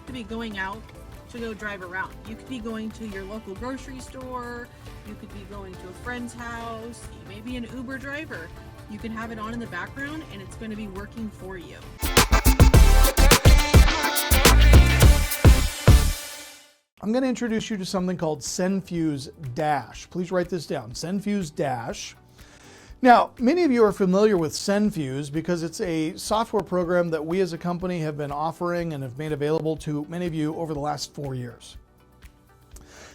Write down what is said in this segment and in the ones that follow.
have to be going out to go drive around. You could be going to your local grocery store, you could be going to a friend's house, you may be an Uber driver. You can have it on in the background and it's going to be working for you. I'm going to introduce you to something called SendFuse Dash. Please write this down, SendFuse Dash. Now, many of you are familiar with SendFuse because it's a software program that we as a company have been offering and have made available to many of you over the last 4 years.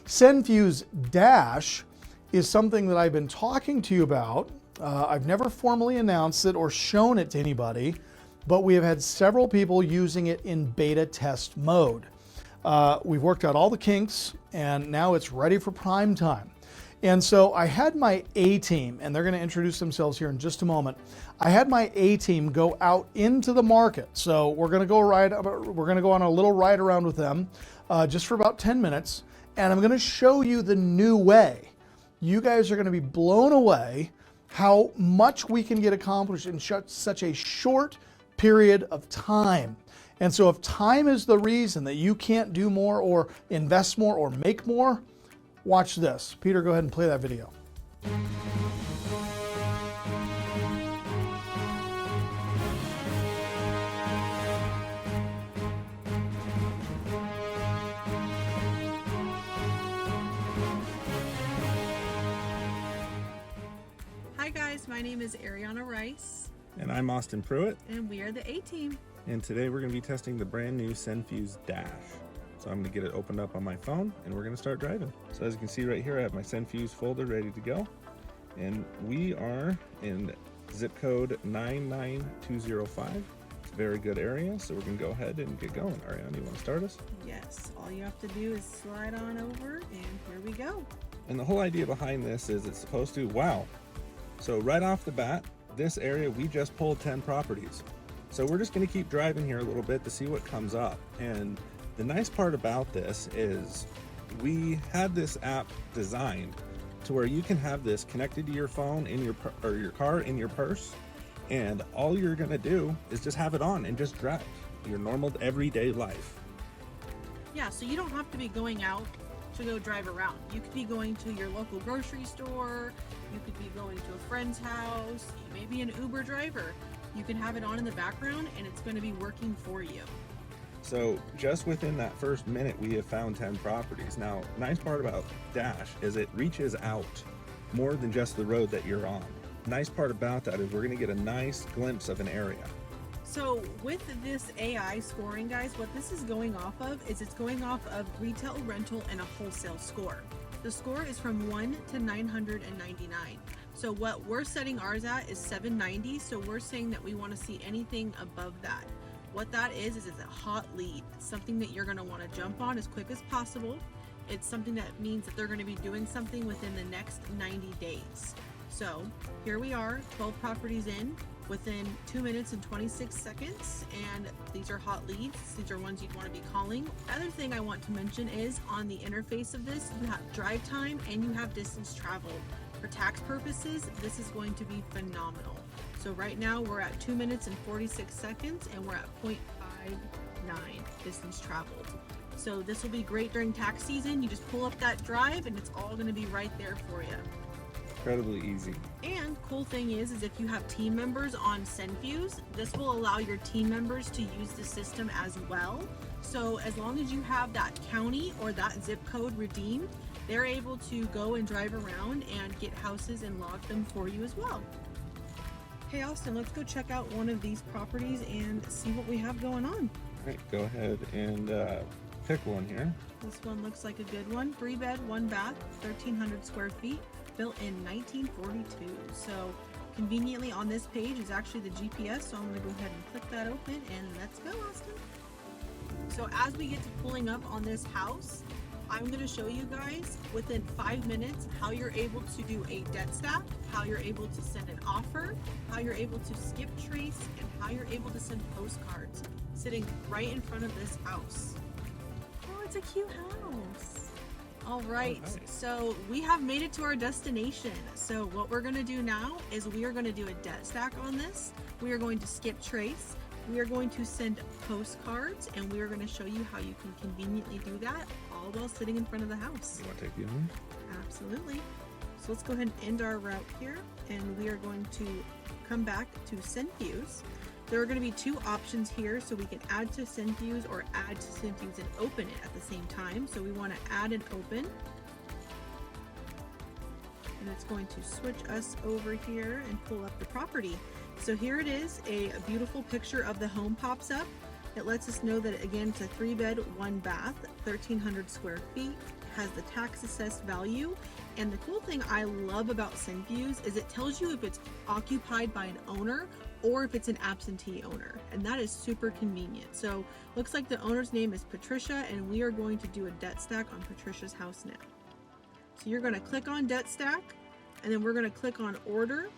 SendFuse Dash is something that I've been talking to you about. I've never formally announced it or shown it to anybody, but we have had several people using it in beta test mode. We've worked out all the kinks and now it's ready for prime time. And so I had my A-team, and they're going to introduce themselves here in just a moment. I had my A-team go out into the market. So we're going to go on a little ride around with them just for about 10 minutes. And I'm going to show you the new way. You guys are going to be blown away how much we can get accomplished in such a short period of time. And so if time is the reason that you can't do more or invest more or make more, watch this. Peter, go ahead and play that video. Hi guys, my name is Ariana Rice. And I'm Austin Pruitt. And we are the A-team. And today we're going to be testing the brand new SendFuse Dash. So I'm going to get it opened up on my phone and we're going to start driving. So as you can see right here, I have my SendFuse folder ready to go. And we are in zip code 99205. It's a very good area, so we're going to go ahead and get going. Ariana, you want to start us? Yes, all you have to do is slide on over and here we go. And the whole idea behind this is it's supposed to, wow. So right off the bat, this area, we just pulled 10 properties. So we're just going to keep driving here a little bit to see what comes up. And the nice part about this is we had this app designed to where you can have this connected to your phone in your car in your purse, and all you're going to do is just have it on and just drive your normal everyday life. Yeah, so you don't have to be going out to go drive around. You could be going to your local grocery store, you could be going to a friend's house, you may be an Uber driver. You can have it on in the background and it's going to be working for you. So just within that first minute, we have found 10 properties. Now, nice part about Dash is it reaches out more than just the road that you're on. Nice part about that is we're going to get a nice glimpse of an area. So with this AI scoring, guys, what this is going off of is it's going off of retail, rental, and a wholesale score. The score is from 1 to 999. So what we're setting ours at is 790. So we're saying that we want to see anything above that. What that is it's a hot lead. It's something that you're going to want to jump on as quick as possible. It's something that means that they're going to be doing something within the next 90 days. So here we are, 12 properties in within 2 minutes and 26 seconds. And these are hot leads. These are ones you'd want to be calling. Other thing I want to mention is on the interface of this, you have drive time and you have distance traveled. For tax purposes, this is going to be phenomenal. So right now we're at 2 minutes and 46 seconds and we're at 0.59 distance traveled. So this will be great during tax season. You just pull up that drive and it's all going to be right there for you. Incredibly easy. And cool thing is if you have team members on SendFuse, this will allow your team members to use the system as well. So as long as you have that county or that zip code redeemed, they're able to go and drive around and get houses and log them for you as well. Hey Austin, let's go check out one of these properties and see what we have going on. All right, go ahead and pick one here. This one looks like a good one. 3 bed, 1 bath, 1,300 square feet, built in 1942. So conveniently on this page is actually the GPS. So I'm gonna go ahead and click that open and let's go, Austin. So as we get to pulling up on this house, I'm going to show you guys within 5 minutes how you're able to do a debt stack, how you're able to send an offer, how you're able to skip trace, and how you're able to send postcards sitting right in front of this house. Oh, it's a cute house. All right, so we have made it to our destination. So what we're going to do now is we are going to do a debt stack on this. We are going to skip trace. we are going to send postcards, and we are going to show you how you can conveniently do that all while sitting in front of the house. You want to take the honors? Absolutely. So let's go ahead and end our route here, and we are going to come back to SendFuse. There are going to be two options here, so we can add to SendFuse or add to SendFuse and open it at the same time. So we want to add and open, and it's going to switch us over here and pull up the property. So here it is, a beautiful picture of the home pops up. It lets us know that, again, it's a 3-bed, 1-bath, 1,300 square feet, has the tax assessed value. And the cool thing I love about SendFuse is it tells you if it's occupied by an owner or if it's an absentee owner, and that is super convenient. So looks like the owner's name is Patricia, and we are going to do a debt stack on Patricia's house now. So you're going to click on debt stack, and then we're going to click on order,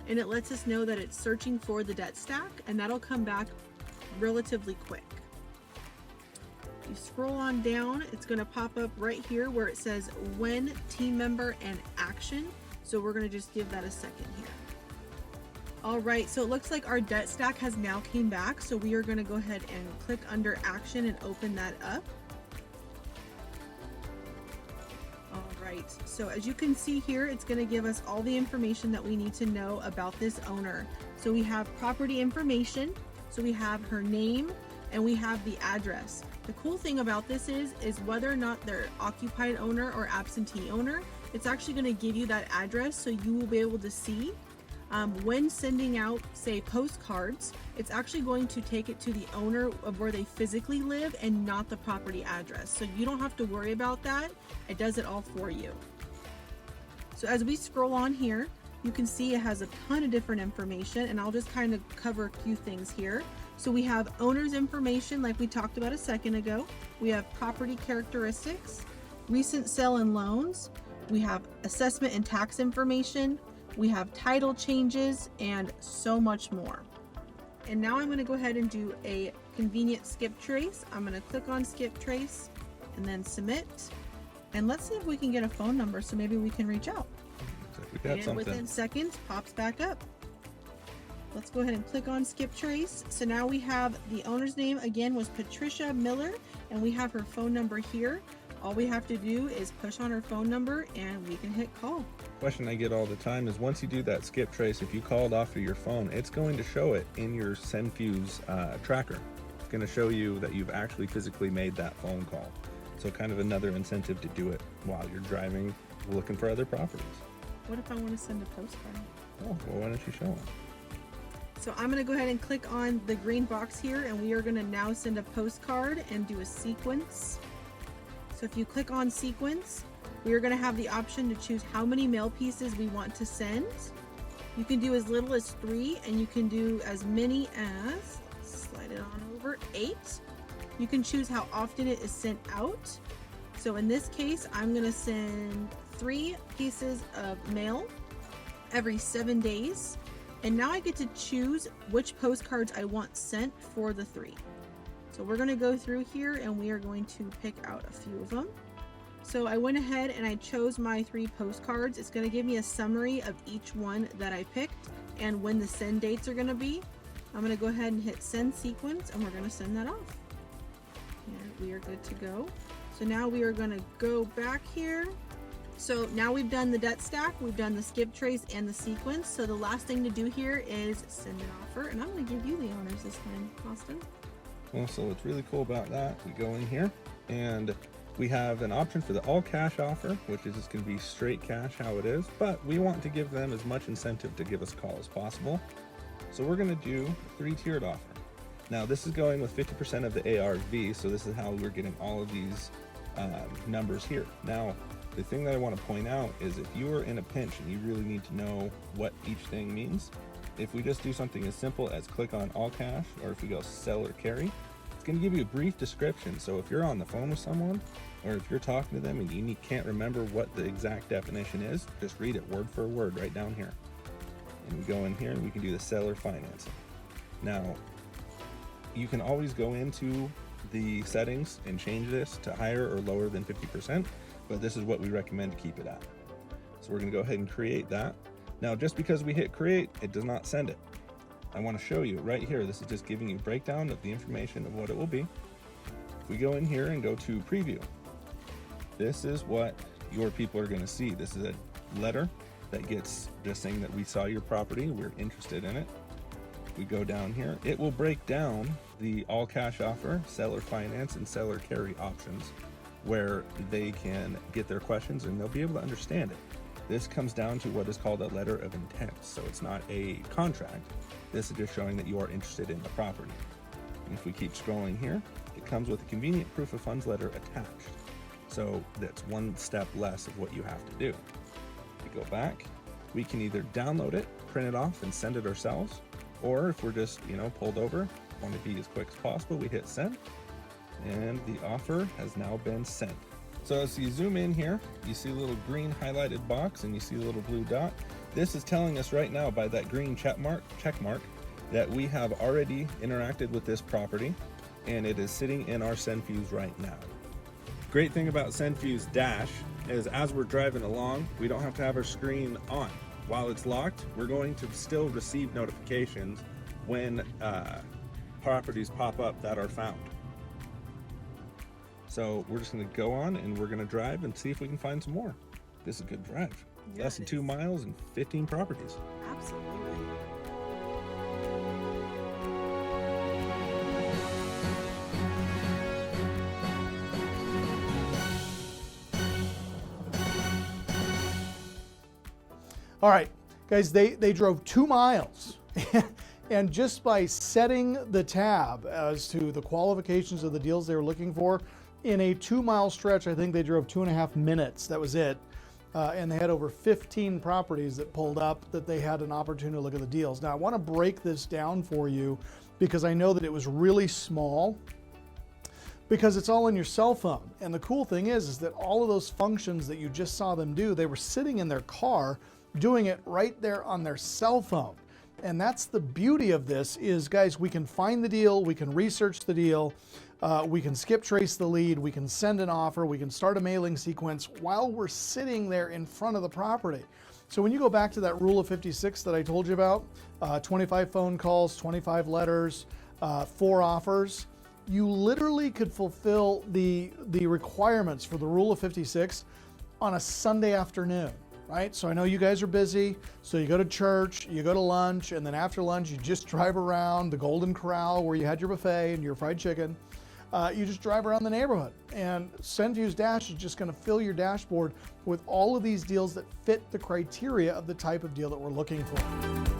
and it lets us know that it's searching for the debt stack, and that'll come back relatively quick. You scroll on down, it's going to pop up right here where it says when, team member, and action. So we're going to just give that a second here. All right, so it looks like our debt stack has now came back. So we are going to go ahead and click under action and open that up. All right, so as you can see here, it's going to give us all the information that we need to know about this owner. So we have property information, so we have her name, and we have the address. The cool thing about this is whether or not they're occupied owner or absentee owner, it's actually going to give you that address, so you will be able to see when sending out, say, postcards, it's actually going to take it to the owner of where they physically live and not the property address. So you don't have to worry about that. It does it all for you. So as we scroll on here, you can see it has a ton of different information, and I'll just kind of cover a few things here. So we have owner's information like we talked about a second ago. We have property characteristics, recent sale and loans. We have assessment and tax information. We have title changes and so much more. And now I'm going to go ahead and do a convenient skip trace. I'm going to click on skip trace and then submit. And let's see if we can get a phone number so maybe we can reach out. We got and something. within seconds, pops back up. Let's go ahead and click on skip trace. So now we have the owner's name again was Patricia Miller, and we have her phone number here. All we have to do is push on her phone number and we can hit call. Question I get all the time is once you do that skip trace, if you called off of your phone, it's going to show it in your SendFuse tracker. It's going to show you that you've actually physically made that phone call. So kind of another incentive to do it while you're driving, looking for other properties. What if I want to send a postcard? Oh, well, why don't you show them? So I'm going to go ahead and click on the green box here, and we are going to now send a postcard and do a sequence. So if you click on sequence, we are going to have the option to choose how many mail pieces we want to send. You can do as little as 3, and you can do as many as, slide it on over, 8. You can choose how often it is sent out. So in this case, I'm going to send 3 pieces of mail every 7 days. And now I get to choose which postcards I want sent for the 3. So we're going to go through here and we are going to pick out a few of them. So I went ahead and I chose my 3 postcards. It's going to give me a summary of each one that I picked and when the send dates are going to be. I'm going to go ahead and hit send sequence, and we're going to send that off. And we are good to go. So now we are going to go back here. So now we've done the debt stack, we've done the skip trace and the sequence. So the last thing to do here is send an offer, and I'm going to give you the honors this time, Austin. Well, so what's really cool about that, we go in here and we have an option for the all cash offer, which is just going to be straight cash how it is, but we want to give them as much incentive to give us a call as possible. So we're going to do a 3-tiered offer. Now this is going with 50% of the ARV, so this is how we're getting all of these numbers here. Now, the thing that I want to point out is if you are in a pinch and you really need to know what each thing means, if we just do something as simple as click on all cash, or if we go sell or carry, it's going to give you a brief description. So if you're on the phone with someone, or if you're talking to them and you can't remember what the exact definition is, just read it word for word right down here. And we go in here and we can do the seller financing. Now, you can always go into the settings and change this to higher or lower than 50%, but this is what we recommend to keep it at. So we're going to go ahead and create that. Now, just because we hit create, it does not send it. I want to show you right here. This is just giving you a breakdown of the information of what it will be. If we go in here and go to preview, this is what your people are going to see. This is a letter that gets just saying that we saw your property, we're interested in it. We go down here, it will break down the all cash offer, seller finance, and seller carry options where they can get their questions and they'll be able to understand it. This comes down to what is called a letter of intent. So it's not a contract. This is just showing that you are interested in the property. And if we keep scrolling here, it comes with a convenient proof of funds letter attached. So that's one step less of what you have to do. If we go back, we can either download it, print it off, and send it ourselves, or if we're just, pulled over, want to be as quick as possible, we hit send, and the offer has now been sent. So as you zoom in here, you see a little green highlighted box and you see a little blue dot. This is telling us right now by that green check mark that we have already interacted with this property and it is sitting in our SendFuse right now. Great thing about SendFuse Dash is as we're driving along, we don't have to have our screen on. While it's locked, we're going to still receive notifications when properties pop up that are found. So we're just going to go on and we're going to drive and see if we can find some more. This is a good drive. Yeah, Less than 2 miles and 15 properties. Absolutely. All right, guys, they drove 2 miles. And just by setting the tab as to the qualifications of the deals they were looking for, in a 2-mile stretch, I think they drove 2.5 minutes. That was it. And they had over 15 properties that pulled up that they had an opportunity to look at the deals. Now, I want to break this down for you because I know that it was really small because it's all in your cell phone. And the cool thing is that all of those functions that you just saw them do, they were sitting in their car doing it right there on their cell phone. And that's the beauty of this is, guys, we can find the deal, we can research the deal, we can skip trace the lead, we can send an offer, we can start a mailing sequence while we're sitting there in front of the property. So when you go back to that rule of 56 that I told you about, 25 phone calls, 25 letters, 4 offers, you literally could fulfill the requirements for the rule of 56 on a Sunday afternoon. Right? So I know you guys are busy, so you go to church, you go to lunch, and then after lunch you just drive around the Golden Corral where you had your buffet and your fried chicken. You just drive around the neighborhood, and SendFuse Dash is just going to fill your dashboard with all of these deals that fit the criteria of the type of deal that we're looking for.